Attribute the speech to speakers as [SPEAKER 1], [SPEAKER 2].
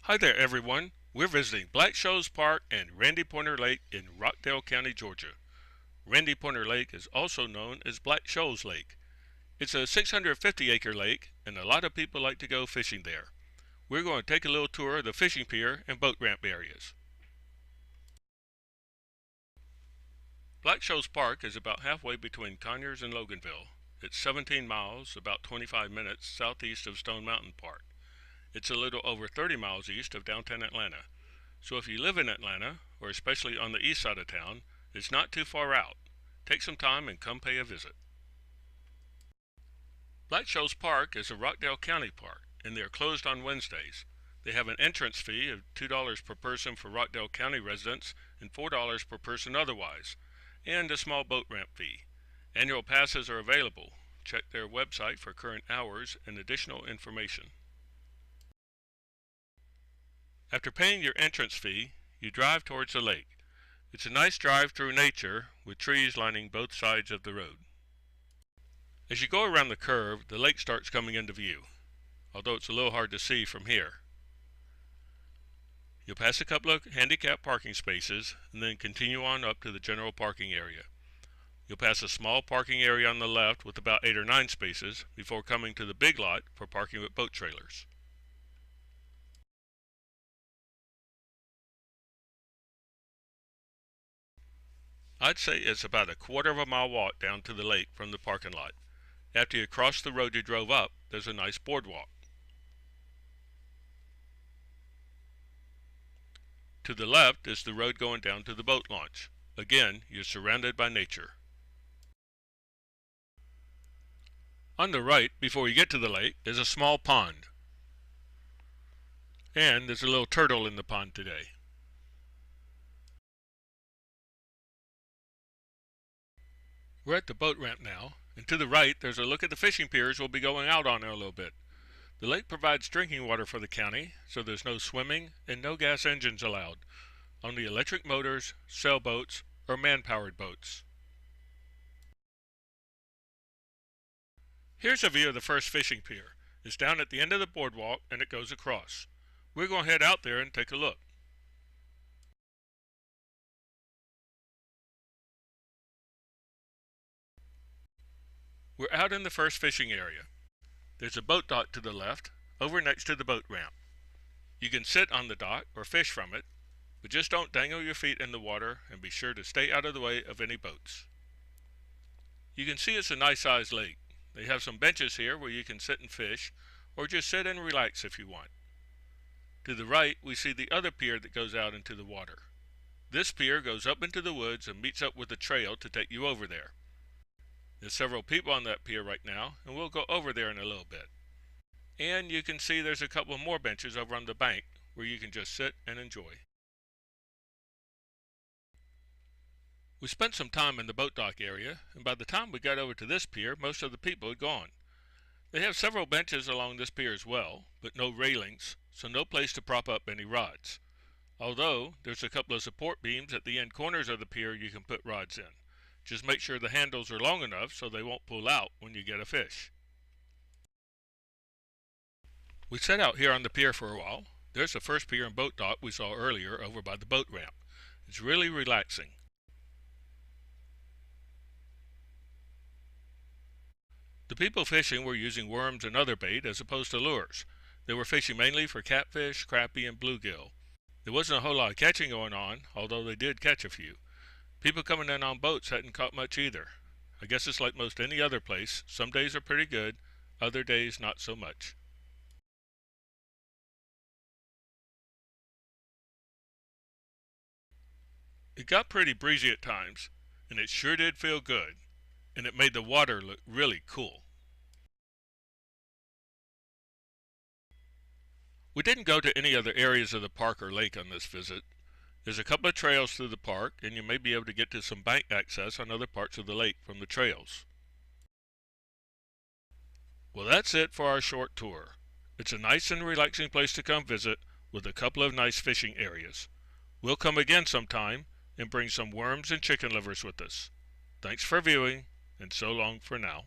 [SPEAKER 1] Hi there everyone. We're visiting Black Shoals Park and Randy Poynter Lake in Rockdale County, Georgia. Randy Poynter Lake is also known as Black Shoals Lake. It's a 650-acre lake and a lot of people like to go fishing there. We're going to take a little tour of the fishing pier and boat ramp areas. Black Shoals Park is about halfway between Conyers and Loganville. It's 17 miles, about 25 minutes southeast of Stone Mountain Park. It's a little over 30 miles east of downtown Atlanta. So if you live in Atlanta, or especially on the east side of town, it's not too far out. Take some time and come pay a visit. Black Shoals Park is a Rockdale County park, and they are closed on Wednesdays. They have an entrance fee of $2 per person for Rockdale County residents and $4 per person otherwise, and a small boat ramp fee. Annual passes are available. Check their website for current hours and additional information. After paying your entrance fee, you drive towards the lake. It's a nice drive through nature with trees lining both sides of the road. As you go around the curve, the lake starts coming into view, although it's a little hard to see from here. You'll pass a couple of handicapped parking spaces and then continue on up to the general parking area. You'll pass a small parking area on the left with about 8 or 9 spaces before coming to the big lot for parking with boat trailers. I'd say it's about a quarter of a mile walk down to the lake from the parking lot. After you cross the road you drove up, there's a nice boardwalk. To the left is the road going down to the boat launch. Again, you're surrounded by nature. On the right, before you get to the lake, is a small pond. And there's a little turtle in the pond today. We're at the boat ramp now, and to the right there's a look at the fishing piers we'll be going out on in a little bit. The lake provides drinking water for the county, so there's no swimming and no gas engines allowed. Only electric motors, sailboats, or man-powered boats. Here's a view of the first fishing pier. It's down at the end of the boardwalk and it goes across. We're going to head out there and take a look. We're out in the first fishing area. There's a boat dock to the left, over next to the boat ramp. You can sit on the dock or fish from it, but just don't dangle your feet in the water and be sure to stay out of the way of any boats. You can see it's a nice sized lake. They have some benches here where you can sit and fish, or just sit and relax if you want. To the right, we see the other pier that goes out into the water. This pier goes up into the woods and meets up with a trail to take you over there. There's several people on that pier right now, and we'll go over there in a little bit. And you can see there's a couple more benches over on the bank where you can just sit and enjoy. We spent some time in the boat dock area, and by the time we got over to this pier, most of the people had gone. They have several benches along this pier as well, but no railings, so no place to prop up any rods. Although, there's a couple of support beams at the end corners of the pier you can put rods in. Just make sure the handles are long enough so they won't pull out when you get a fish. We sat out here on the pier for a while. There's the first pier and boat dock we saw earlier over by the boat ramp. It's really relaxing. The people fishing were using worms and other bait as opposed to lures. They were fishing mainly for catfish, crappie, and bluegill. There wasn't a whole lot of catching going on, although they did catch a few. People coming in on boats hadn't caught much either. I guess it's like most any other place. Some days are pretty good, other days not so much. It got pretty breezy at times, and it sure did feel good, and it made the water look really cool. We didn't go to any other areas of the park or lake on this visit. There's a couple of trails through the park, and you may be able to get to some bank access on other parts of the lake from the trails. Well, that's it for our short tour. It's a nice and relaxing place to come visit with a couple of nice fishing areas. We'll come again sometime and bring some worms and chicken livers with us. Thanks for viewing, and so long for now.